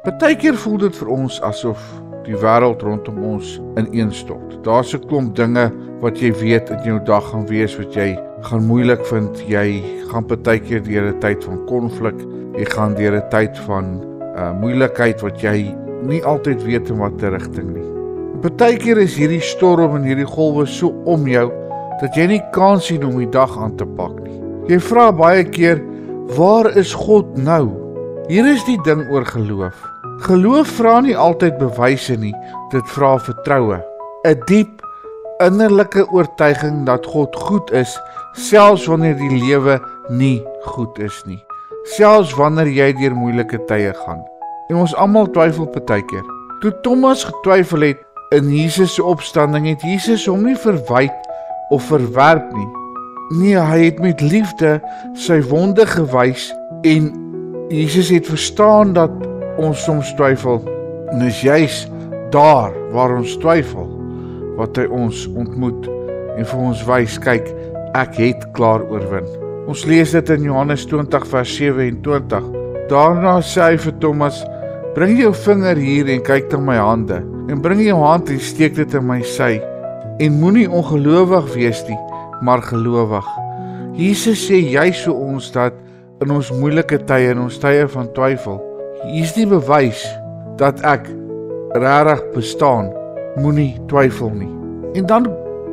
Partykeer voel dit vir ons asof die wêreld rondom ons ineenstort. Daar's 'n klomp dinge wat jy weet in jou dag gaan wees wat jy gaan moeilik vind. Jy gaan partykeer deur 'n tyd van konflik, jy gaan deur 'n tyd van moeilikheid wat jy nie altyd weet in watter rigting nie. Partykeer is hierdie storm en hierdie golwe so om jou dat jy nie kans sien om die dag aan te pak nie. Jy vra baie keer, waar is God nou? Hier is die ding oor geloof. Geloof vra nie altyd bewyse nie, dit vra vertroue. 'n Diep innerlike oortuiging dat God goed is, selfs wanneer die lewe nie goed is nie. Selfs wanneer jy deur moeilike tye gaan. En ons almal twyfel partykeer. Toe Thomas getwyfel het in Jesus se opstanding, het Jesus hom nie verwyd of verwerp nie. Nee, hy het met liefde sy wonde gewys en Jesus het verstaan dat ons soms twyfel. En is juis daar waar ons twyfel wat hy ons ontmoet en vir ons wys, kyk, ek het klaar oorwin. Ons lees dit in Johannes 20 vers 27. Daarna sê hy vir Thomas, bring jou vinger hier en kyk na my hande, en bring jou hand en steek dit in my sy, en moenie ongelowig wees nie, maar gelowig. Jesus sê juis vir ons dat in ons moeilike tye, in ons tye van twyfel, hier is die bewys dat ek regtig bestaan, moenie twyfel nie. En dan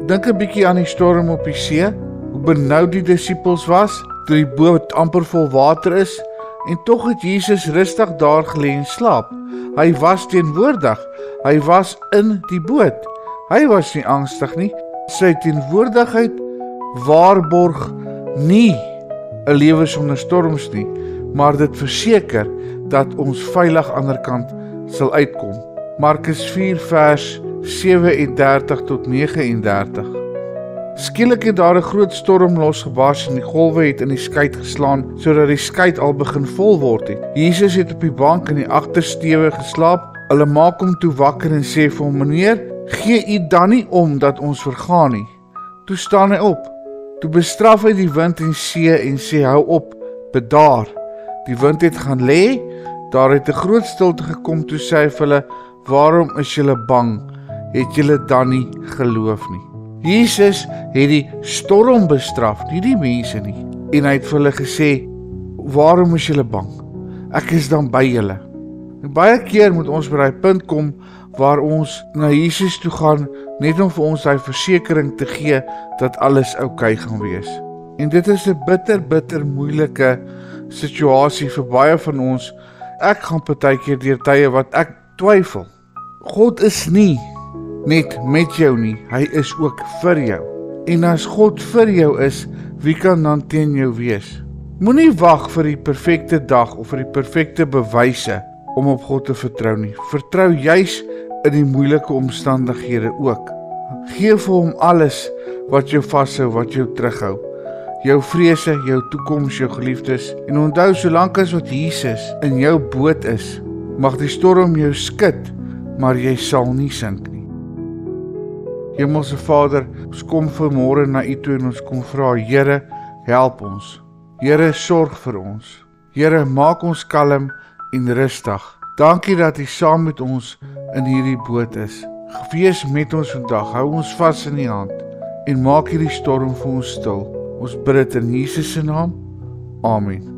dink 'n bietjie aan die storm op die see, hoe benoud die disippels was, toe die boot amper vol water is, en tog het Jesus rustig daar gelê en slaap. Hy was teenwoordig, hy was in die boot. Hy was nie angstig nie, sy teenwoordigheid waarborg nie 'n lewe sonder storms nie, maar dit verseker dat ons veilig aan die ander kant sal uitkom. Markus 4 vers 37 tot 39. Skielik het daar 'n groot storm losgebars en die golwe het in die skei geslaan sodat die skei al begin vol word het. Jesus het op die bank in die agtersteewe geslaap. Hulle maak hom toe wakker en sê vir hom, meneer, gee u dan nie om dat ons vergaan nie? Toe staan hy op. Toe bestraf hy die wind en see en sê, hou op, bedaar. Die wind het gaan lê, daar het 'n groot stilte gekom. Toe sê hy vir hulle, waarom is julle bang? Het julle dan nie geloof nie? Jesus het die storm bestraf, nie die mense nie. En hy het vir hulle gesê, waarom is julle bang? Ek is dan by julle. En baie keer moet ons by daai punt kom waar ons na Jesus toe gaan, net om vir ons daai versekering te gee dat alles oukei gaan wees. En dit is 'n bitter moeilike situasie vir baie van ons. Ek gaan partykeer deur tye wat ek twyfel. God is nie net met jou nie, hy is ook vir jou. En as God vir jou is, wie kan dan teen jou wees? Moenie wag vir die perfekte dag of vir die perfekte bewyse om op God te vertrou nie. Vertrou juis in die moeilike omstandighede ook. Gee vir hom alles wat jou vashou, wat jou terughou. Jou vrese, jou toekoms, jou geliefdes. En onthou, solank as wat Jesus in jou boot is, mag die storm jou skud, maar jy sal nie sink nie. Hemelse Vader, ons kom vanmôre na U toe en ons kom vra, Here, help ons. Here, sorg vir ons. Here, maak ons kalm en rustig. Dankie dat U saam met ons in hierdie boot is. Wees met ons vandag, hou ons vas in U hand en maak hierdie storm vir ons stil. Ons bid dit in Jesus se naam. Amen.